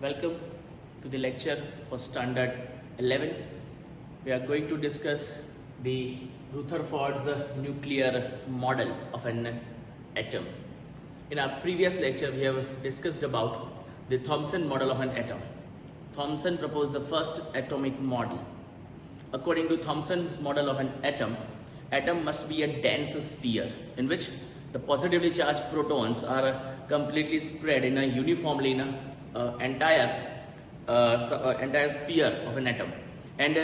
Welcome to the lecture for Standard 11. We are going to discuss the Rutherford's nuclear model of an atom. In our previous lecture, we have discussed about the Thomson model of an atom. Thomson proposed the first atomic model. According to Thomson's model of an atom must be a dense sphere in which the positively charged protons are completely spread in a uniformly in a entire sphere of an atom, and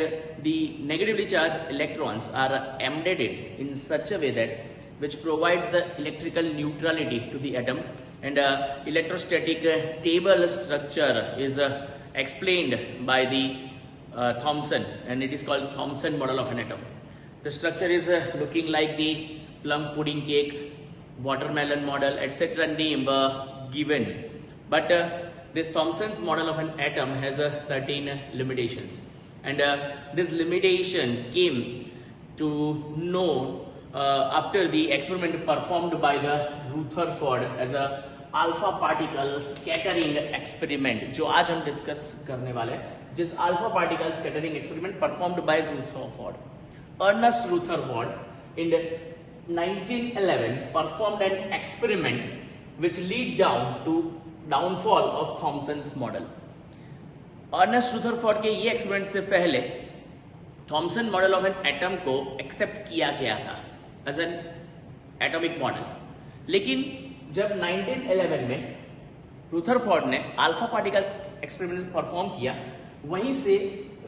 the negatively charged electrons are embedded in such a way that which provides the electrical neutrality to the atom, and electrostatic stable structure is explained by the Thomson, and it is called Thomson model of an atom. The structure is looking like the plum pudding cake, watermelon model, etc. name given, but this Thomson's model of an atom has certain limitations, and this limitation came to know after the experiment performed by the Rutherford as a alpha particle scattering experiment, जो आज हम discuss करने वाले हैं, जिस alpha particle scattering experiment performed by Rutherford. Ernest Rutherford in 1911 performed an experiment which lead down to downfall of Thomson's model. Ernest Rutherford के ये experiment से पहले Thompson model of an atom को एक्सेप्ट किया गया था एज एन एटॉमिक मॉडल, लेकिन जब 1911 में रुथरफोर्ड ने अल्फा पार्टिकल्स एक्सपेरिमेंट परफॉर्म किया, वहीं से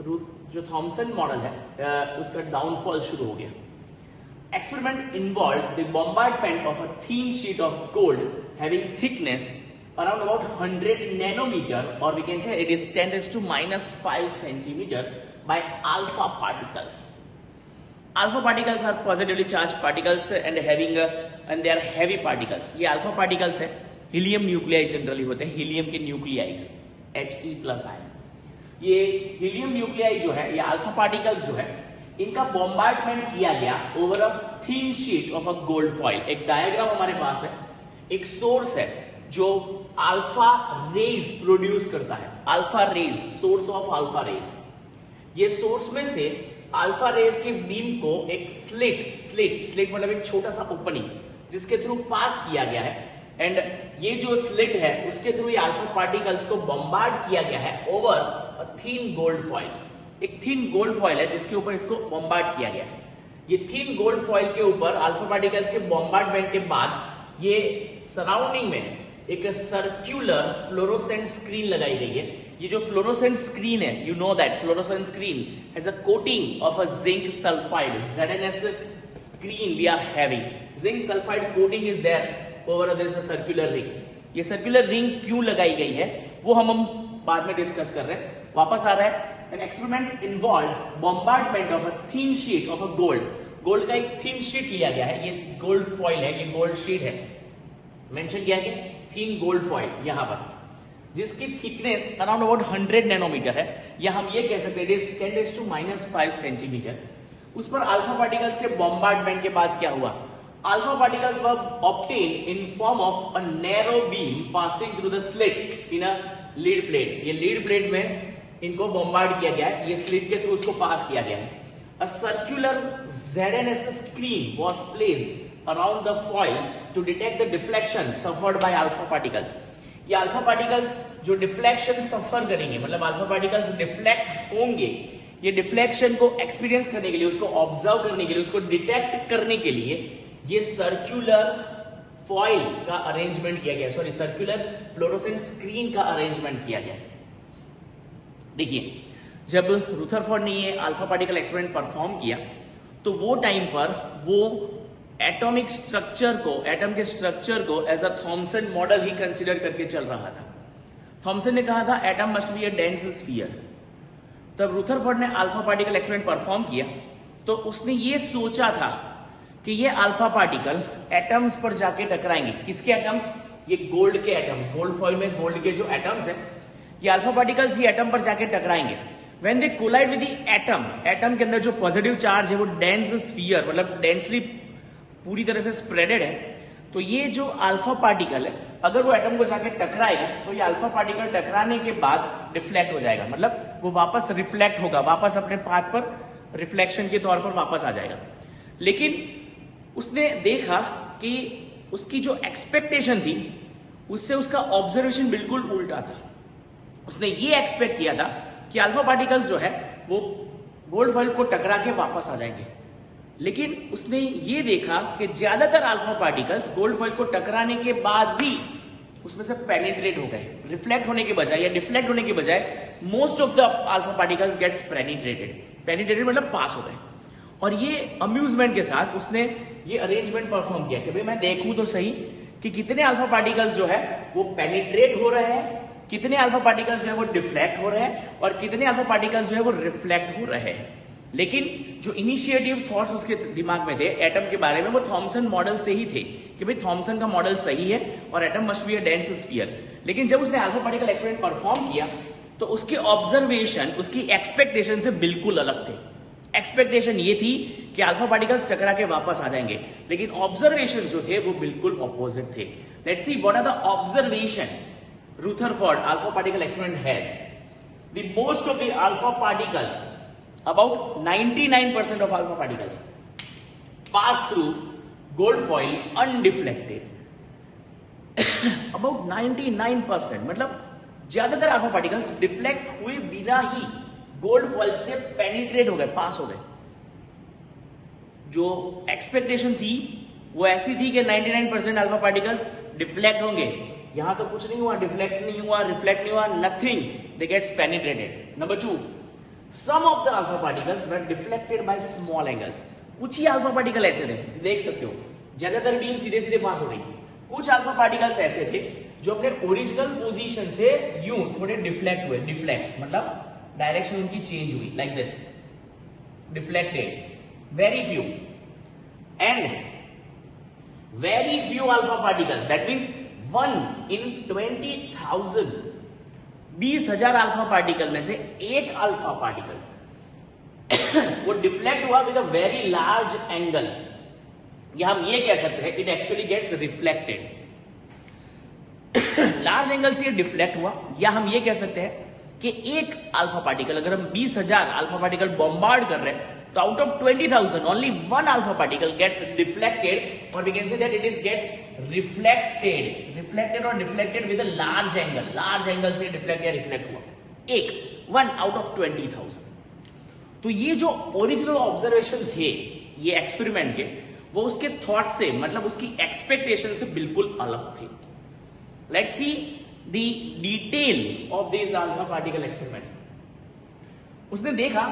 जो थॉमसन मॉडल है उसका डाउनफॉल शुरू हो गया. Experiment involved the bombardment of a thin sheet of gold having thickness around about 100 nanometer, or we can say it is 10 raised to minus 5 centimeter by alpha particles. Alpha particles are positively charged particles and and they are heavy particles. ये alpha particles है, helium nuclei generally होते हैं, helium के nuclei He+ ion. ये helium nuclei जो है, ये alpha particles जो है, इनका बॉम्बार्डमेंट किया गया over a thin sheet of a gold foil. एक डायग्राम हमारे पास है, एक सोर्स है जो अल्फा रेज प्रोड्यूस करता है, alpha rays, source of alpha rays. ये सोर्स में से अल्फा रेज के बीम को एक स्लिट मतलब एक छोटा सा ओपनिंग जिसके थ्रू पास किया गया है, एंड ये जो स्लिट है उसके थ्रू ये अल्फा पार्टिकल्स को बॉम्बार्ड किया गया है over a thin gold foil. एक थिन गोल्ड फॉइल है जिसके ऊपर इसको बॉम्बार्ड किया गया है. ये थिन गोल्ड फॉइल के ऊपर अल्फा पार्टिकल्स के बॉम्बार्डमेंट के बाद ये सराउंडिंग में एक सर्कुलर फ्लोरोसेंट स्क्रीन लगाई गई है. ये जो फ्लोरोसेंट स्क्रीन है, you know that fluorescent screen has a coating of a zinc sulphide, ZnS screen we are having. Zinc sulphide coating is there over this circular ring. ये circular ring क्यों लगाई गई है वो हम बाद में डिस्कस कर रहे हैं. वापस आ रहा है. An experiment involved bombardment of a thin sheet of a gold. Gold का एक थिन शीट लिया गया है, ये गोल्ड फॉइल है, ये गोल्ड शीट है, मेंशन किया गया थिन गोल्ड फॉइल यहां पर, जिसकी थिकनेस अराउंड अबाउट 100 नैनोमीटर है, या हम ये कह सकते हैं 10 raised to minus 5 सेंटीमीटर. उस पर अल्फा पार्टिकल्स के बॉम्बार्डमेंट के बाद क्या हुआ? Alpha particles were obtain in form of a narrow beam passing through the slit in a lead plate. ये लीड प्लेट में इनको बॉम्बार्ड किया गया है, ये स्लिट के थ्रू उसको पास किया गया है. A circular ZnS screen was placed around the foil to detect the deflection suffered by alpha particles. ये alpha particles जो deflection suffer करेंगे, मतलब alpha particles deflect होंगे, ये deflection को experience करने के लिए, उसको observe करने के लिए, उसको detect करने के लिए ये circular foil का arrangement किया गया, सॉरी circular fluorescent screen का arrangement किया गया. देखिए, जब रुथरफोर्ड ने ये अल्फा पार्टिकल एक्सपेरिमेंट परफॉर्म किया तो वो टाइम पर वो एटॉमिक स्ट्रक्चर को, एटम के स्ट्रक्चर को एज अ थॉमसन मॉडल ही कंसीडर करके चल रहा था. थॉमसन ने कहा था atom must be a dense sphere. तब रुथरफोर्ड ने अल्फा पार्टिकल एक्सपेरिमेंट परफॉर्म किया तो उसने ये सोचा था कि ये अल्फा पार्टिकल एटम्स पर जाके टकराएंगे. किसके एटम्स? ये गोल्ड के एटम्स, गोल्ड फॉइल में गोल्ड के जो एटम्स है, ये अल्फा पार्टिकल्स ये एटम पर जाके टकराएंगे. When they collide with the atom, atom के अंदर जो पॉजिटिव चार्ज है वो डेंस स्फीयर मतलब डेंसली पूरी तरह से स्प्रेडेड है, तो ये जो अल्फा पार्टिकल है अगर वो एटम को जाके टकराएगा तो ये अल्फा पार्टिकल टकराने के बाद डिफ्लेक्ट हो जाएगा, मतलब वो वापस रिफ्लेक्ट होगा, वापस अपने पाथ पर रिफ्लेक्शन के तौर पर वापस आ जाएगा। लेकिन उसने देखा कि उसकी जो एक्सपेक्टेशन थी उससे उसका ऑब्जर्वेशन बिल्कुल उल्टा था। उसने ये एक्सपेक्ट किया था कि अल्फा पार्टिकल्स जो है वो गोल्ड फॉइल को टकरा के वापस आ जाएंगे, लेकिन उसने ये देखा कि ज्यादातर अल्फा पार्टिकल्स गोल्ड फॉइल को टकराने के बाद भी उसमें से पेनिट्रेट हो गए, रिफ्लेक्ट होने के बजाय या डिफ्लेक्ट होने के बजाय most of the alpha particles gets penetrated मतलब पास हो गए। और ये अम्यूजमेंट के साथ उसने ये अरेंजमेंट परफॉर्म किया कि भाई मैं देखूं तो सही कि कितने अल्फा पार्टिकल्स जो है वो पेनिट्रेट हो रहे हैं, कितने अल्फा पार्टिकल्स जो है वो डिफ्लेक्ट हो रहे हैं और कितने अल्फा पार्टिकल्स जो है वो रिफ्लेक्ट हो रहे हैं। लेकिन जो इनिशिएटिव थॉट्स उसके दिमाग में थे एटम के बारे में वो थॉमसन मॉडल से ही थे कि भाई थॉमसन का मॉडल सही है और atom must be a dense sphere. लेकिन जब उसने अल्फा पार्टिकल एक्सपेरिमेंट परफॉर्म किया तो उसके ऑब्जर्वेशन उसकी एक्सपेक्टेशन से बिल्कुल अलग थे। एक्सपेक्टेशन ये थी कि अल्फा पार्टिकल्स टकरा के वापस आ जाएंगे, लेकिन ऑब्जर्वेशन जो थे वो बिल्कुल ऑपोजिट थे। Let's see what are the observation Rutherford alpha particle experiment has. The most of the alpha particles, about 99% of alpha particles, pass through gold foil undeflected. About 99%, मतलब ज्यादातर अल्फा पार्टिकल्स डिफ्लेक्ट हुए बिना ही gold foil से penetrate हो गए, पास हो गए। जो एक्सपेक्टेशन थी वो ऐसी थी कि 99% अल्फा पार्टिकल्स डिफ्लेक्ट होंगे, यहां तो कुछ नहीं हुआ, डिफ्लेक्ट नहीं हुआ, रिफ्लेक्ट नहीं हुआ, nothing, they gets penetrated. Number 2, some of the alpha particles were deflected by small angles. कुछ ही अल्फा पार्टिकल ऐसे थे, देख सकते हो ज्यादातर बीम सीधे सीधे पास हो गई, कुछ अल्फा पार्टिकल्स ऐसे थे जो अपने ओरिजिनल पोजीशन से यूं थोड़े डिफ्लेक्ट हुए, डिफ्लेक्ट मतलब डायरेक्शन उनकी चेंज हुई, like this, deflected. Very few and very few alpha particles, that means 1 in 20,000, 20,000 alpha particle में से एक अल्फा पार्टिकल वो डिफ्लेक्ट हुआ with a very large angle, या हम ये कह सकते हैं it actually gets reflected. Large angle से ये डिफ्लेक्ट हुआ, या हम ये कह सकते हैं कि एक अल्फा पार्टिकल, अगर हम 20,000 अल्फा पार्टिकल बॉम्बार्ड कर रहे हैं तो out of 20,000 only one alpha particle gets deflected, और we can say that it is gets reflected और deflected with a large angle से डिफ्लेक्ट या रिफ्लेक्ट हुआ, एक 1 आउट ऑफ 20,000। तो ये जो ओरिजिनल ऑब्जर्वेशन थे ये एक्सपेरिमेंट के, वो उसके थॉट से मतलब उसकी एक्सपेक्टेशन से बिल्कुल अलग थे। Let's see the detail of this alpha particle experiment. उसने देखा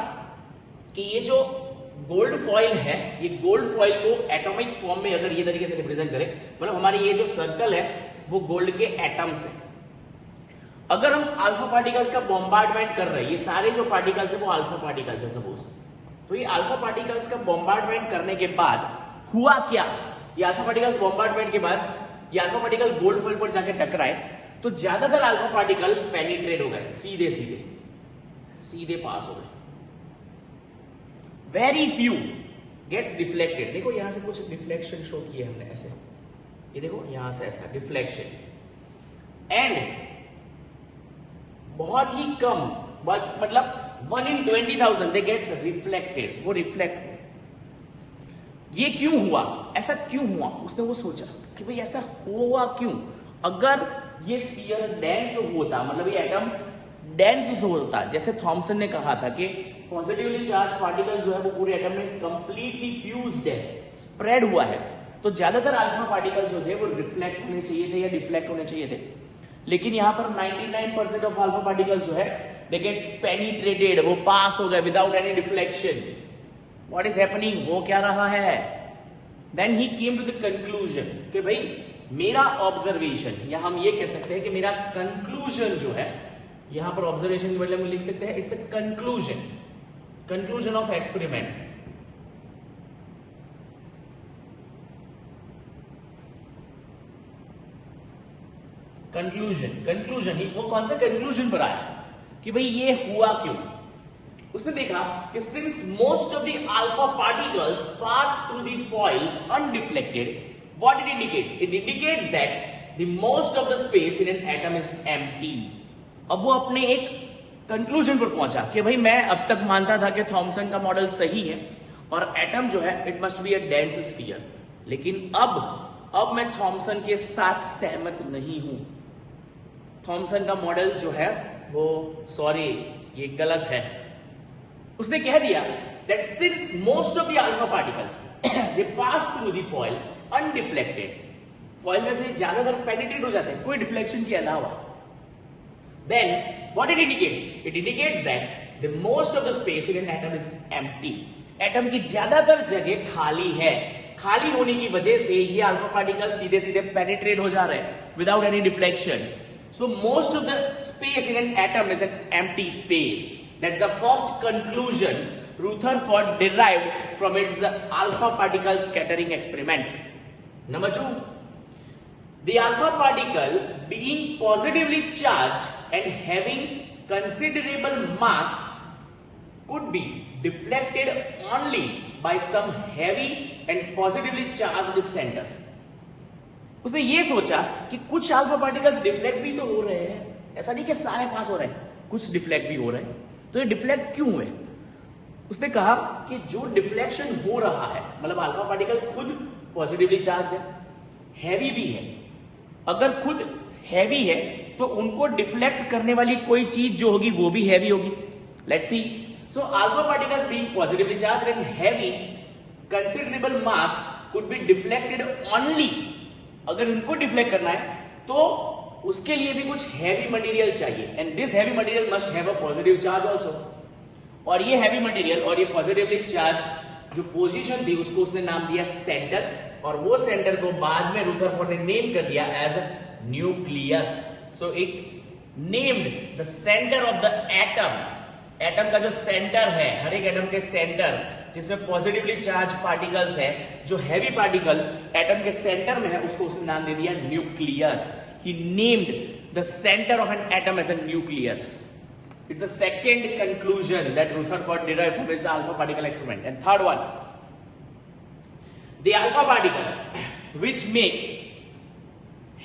कि ये जो गोल्ड फॉइल है, ये गोल्ड फॉइल को एटॉमिक फॉर्म में अगर ये तरीके से रिप्रेजेंट करें, मतलब हमारे ये जो सर्कल है वो गोल्ड के एटम्स है। अगर हम अल्फा पार्टिकल्स का बॉम्बार्डमेंट कर रहे हैं, ये सारे जो पार्टिकल्स है वो अल्फा पार्टिकल्स है सपोज, तो ये अल्फा पार्टिकल्स का बॉम्बार्डमेंट करने के बाद हुआ क्या, ये अल्फा पार्टिकल्स बॉम्बार्डमेंट के बाद ये अल्फा पार्टिकल गोल्ड फॉइल पर जाके टकराए तो ज्यादातर अल्फा पार्टिकल पेनिट्रेट हो गए, सीधे पास हो गए। Very few gets deflected. देखो यहां से कुछ डिफ्लेक्शन शो किए हमने ऐसे, ये देखो यहां से ऐसा डिफ्लेक्शन, एंड बहुत ही कम, मतलब 1 in 20,000 दे गेट्स रिफ्लेक्टेड, वो रिफ्लेक्ट। ये क्यों हुआ, ऐसा क्यों हुआ, उसने वो सोचा कि भाई ऐसा हुआ क्यों। अगर ये स्फीयर डेंस होता, मतलब ये एटम डेंस होता, जैसे थॉमसन ने कहा था कि पॉजिटिवली चार्ज पार्टिकल जो है वो पूरे एटम में कंप्लीटली फ्यूज्ड है, स्प्रेड हुआ है, तो ज्यादातर अल्फा पार्टिकल्स जो थे वो रिफ्लेक्ट होने चाहिए थे या डिफ्लेक्ट होने चाहिए थे। लेकिन यहां पर 99% ऑफ अल्फा पार्टिकल्स जो है दे गेट्स पेनिट्रेटेड, वो पास हो गए without any deflection. What is happening, हो क्या रहा है। Then he came to the conclusion कि भाई मेरा ऑब्जर्वेशन, या हम ये कह सकते हैं कि मेरा कंक्लूजन जो है, यहां पर ऑब्जर्वेशन के बदले में लिख सकते हैं it's a conclusion of experiment. Conclusion ही वो कौन सा कंक्लूजन पर आया कि भाई ये हुआ क्यों। उसने देखा कि since most of the alpha particles pass through the foil undeflected, What it indicates? It indicates that the most of the space in an atom is empty. अब वो अपने एक कंक्लूजन पर पहुंचा कि भाई मैं अब तक मानता था कि थॉमसन का मॉडल सही है और एटम जो है it must be a dense sphere, लेकिन अब मैं थॉमसन के साथ सहमत नहीं हूं. थॉमसन का मॉडल जो है वो सॉरी ये गलत है. उसने कह दिया that since most of the alpha particles they pass through the foil undeflected, foil में से ज्यादातर penetrate हो जाते हैं कोई डिफ्लेक्शन के अलावा, then what it indicates? It indicates that the most of the space in an atom is empty. Atom की ज्यादातर जगह खाली है. खाली होने की वजह से ये अल्फा पार्टिकल सीधे सीधे पेनिट्रेट हो जा रहे हैं without any deflection. So most of the space in an atom is an empty space. That's the first conclusion Rutherford derived from its alpha particle scattering experiment. Number 2, the alpha particle being positively charged and having considerable mass could be deflected only by some heavy and positively charged centers. उसने ये सोचा कि कुछ alpha particles deflect भी तो हो रहे हैं, ऐसा नहीं कि सारे पास हो रहे हैं, कुछ डिफ्लेक्ट भी हो रहे हैं, तो ये डिफ्लेक्ट क्यों हुए? उसने कहा कि जो डिफ्लेक्शन हो रहा है मतलब अल्फा पार्टिकल खुद पॉजिटिवली चार्ज्ड है, हैवी भी है. अगर खुद हैवी है तो उनको डिफ्लेक्ट करने वाली कोई चीज जो होगी वो भी हैवी होगी. Let's see. So alpha particles being positively charged and heavy considerable mass could be deflected only. अगर इनको डिफ्लेक्ट करना है तो उसके लिए भी कुछ हैवी मटेरियल चाहिए and this heavy material must have a positive charge also. और ये हैवी मटेरियल और ये पॉजिटिवली चार्ज जो पोजीशन थी उसको उसने नाम दिया सेंटर, और वो सेंटर को बाद में रुथरफोर्ड ने नेम कर दिया as nucleus. So it named the centre of the atom. Atom का जो सेंटर है, हर एक एटम के सेंटर जिसमें पॉजिटिवली चार्ज पार्टिकल्स है, जो हैवी पार्टिकल एटम के सेंटर में है, उसको उसने नाम दे दिया nucleus. He named the centre of an atom as a nucleus. It's the second conclusion that Rutherford derived from his alpha particle experiment. And third one, the alpha particles which make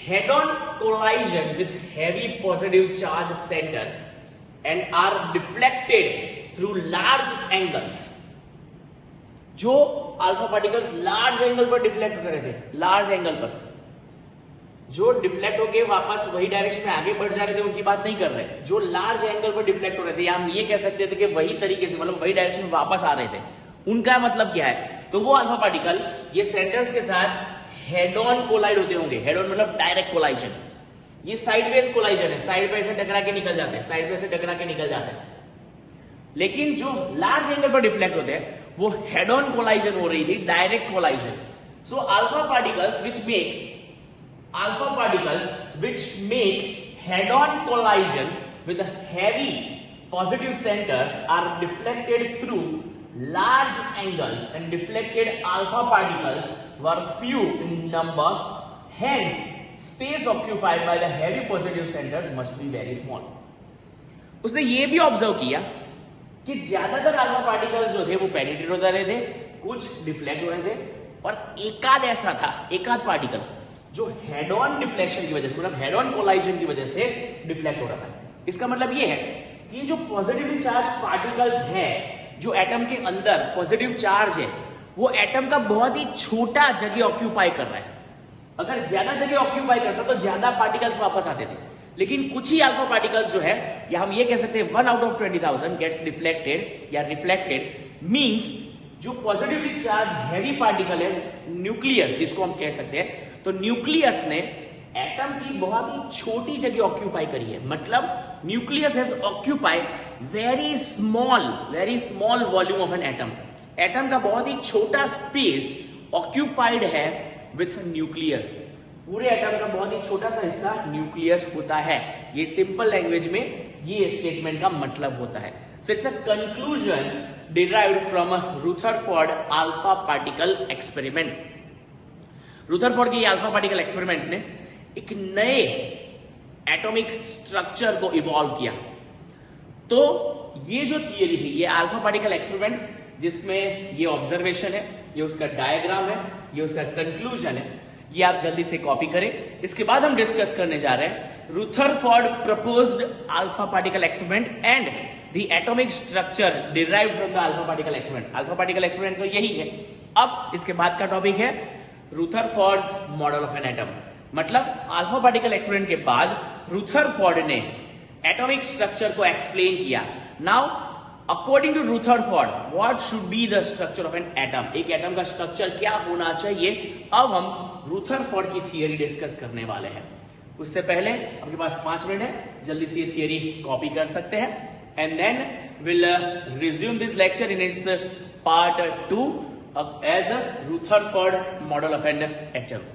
head-on collision with heavy positive charge center and are deflected through large angles. जो alpha particles large angle पर deflect कर रहे थे, large angle पर, जो deflect होके वापस वही डायरेक्शन में आगे बढ़ जा रहे थे उनकी बात नहीं कर रहे. जो लार्ज एंगल पर डिफ्लेक्ट हो रहे थे, या हम ये कह सकते थे कि वही तरीके से मतलब वही डायरेक्शन में वापस आ रहे थे, उनका मतलब क्या है? तो वो अल्फा पार्टिकल ये सेंटर्स के साथ हेड ऑन कोलाइड होते होंगे. हेड ऑन मतलब डायरेक्ट कोलाइजन. ये साइडवेज कोलाइजन है, साइड पे से टकरा के निकल जाते हैं, साइड पे से टकरा के निकल जाते हैं. लेकिन जो लार्ज एंगल पर डिफ्लेक्ट होते हैं वो हेड ऑन कोलाइजन हो रही थी, direct collision. So alpha particles which make head-on collision with heavy positive centers are deflected through large angles, and deflected alpha particles were few in numbers, hence space occupied by the heavy positive centers must be very small. उसने ये भी observe किया कि ज्यादातर alpha particles जो थे वो penetrate होते रहे थे, कुछ डिफ्लेक्ट हो रहे थे, और एकाध ऐसा था, एकाध पार्टिकल जो हेड ऑन डिफ्लेक्शन की वजह से मतलब हेड ऑन कोलाइजन की वजह से डिफ्लेक्ट हो रहा था. इसका मतलब ये है कि जो पॉजिटिवली चार्ज पार्टिकल्स है, जो एटम के अंदर पॉजिटिव चार्ज है, वो एटम का बहुत ही छोटा जगह ऑक्यूपाई कर रहा है. अगर ज्यादा जगह ऑक्यूपाई करता तो ज्यादा पार्टिकल्स वापस आते थे, लेकिन कुछ ही अल्फा पार्टिकल्स जो है, या हम ये कह सकते हैं 1 out of 20,000 गेट्स डिफ्लेक्टेड या रिफ्लेक्टेड. मींस जो पॉजिटिवली चार्ज हैवी पार्टिकल है, न्यूक्लियस जिसको हम कह सकते हैं, तो न्यूक्लियस ने एटम की बहुत ही छोटी जगह ऑक्यूपाई करी है. मतलब nucleus has occupied very small volume of an atom. Atom का बहुत ही छोटा स्पेस ऑक्यूपाइड है विथ न्यूक्लियस. पूरे एटम का बहुत ही छोटा सा हिस्सा न्यूक्लियस होता है. ये सिंपल लैंग्वेज में ये स्टेटमेंट का मतलब होता है. So it's a conclusion derived from Rutherford alpha particle experiment. Rutherford के अल्फा पार्टिकल एक्सपेरिमेंट ने एक नए एटॉमिक स्ट्रक्चर को इवॉल्व किया. तो ये जो थियरी थी, ये अल्फा पार्टिकल एक्सपेरिमेंट जिसमें ये ऑब्जर्वेशन है, ये उसका डायग्राम है, ये उसका कंक्लूजन है, ये आप जल्दी से कॉपी करें। इसके बाद हम डिस्कस करने जा रहे हैं Rutherford proposed alpha particle experiment and the atomic structure derived from the alpha particle experiment. Alpha particle experiment तो यही है। अब इसके बाद का टॉपिक है Rutherford's model of an atom, मतलब अल्फा पार्टिकल एक्सपेरिमेंट के बाद रुथरफोर्ड ने एटॉमिक स्ट्रक्चर को एक्सप्लेन किया। Now according to Rutherford what should be the structure of an atom, एक एटम का स्ट्रक्चर क्या होना चाहिए। अब हम रुथरफोर्ड की थियरी डिस्कस करने वाले हैं। उससे पहले आपके पास 5 मिनट है, जल्दी से ये थियरी कॉपी कर सकते हैं and then will resume this lecture in its part 2 as a Rutherford model of an atom.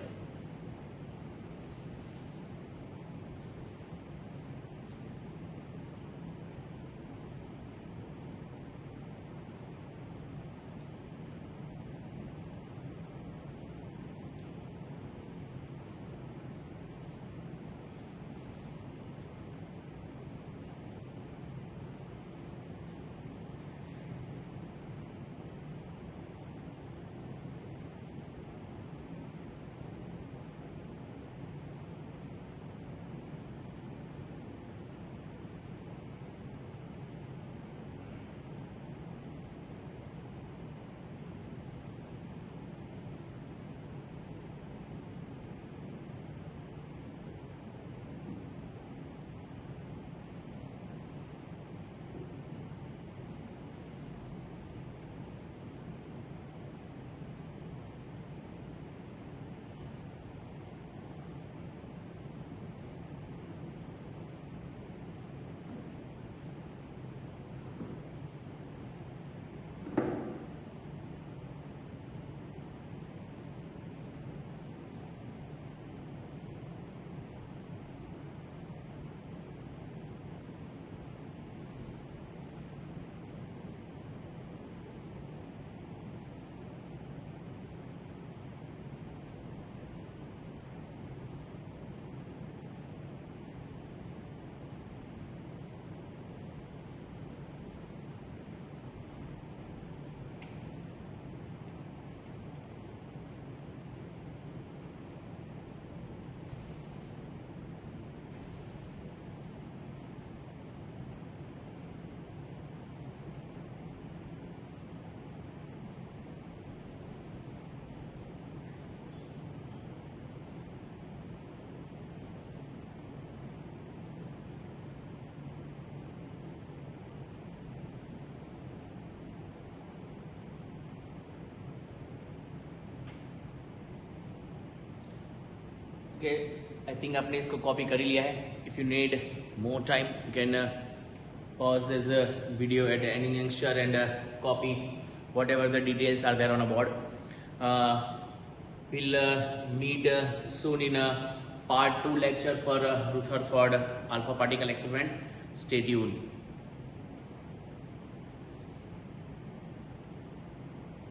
Okay, I think आपने इसको कॉपी कर ही लिया है। If you need more time, you can pause this video at any juncture and copy whatever the details are there on a board. We'll meet soon in part 2 lecture for Rutherford alpha particle experiment. Stay tuned.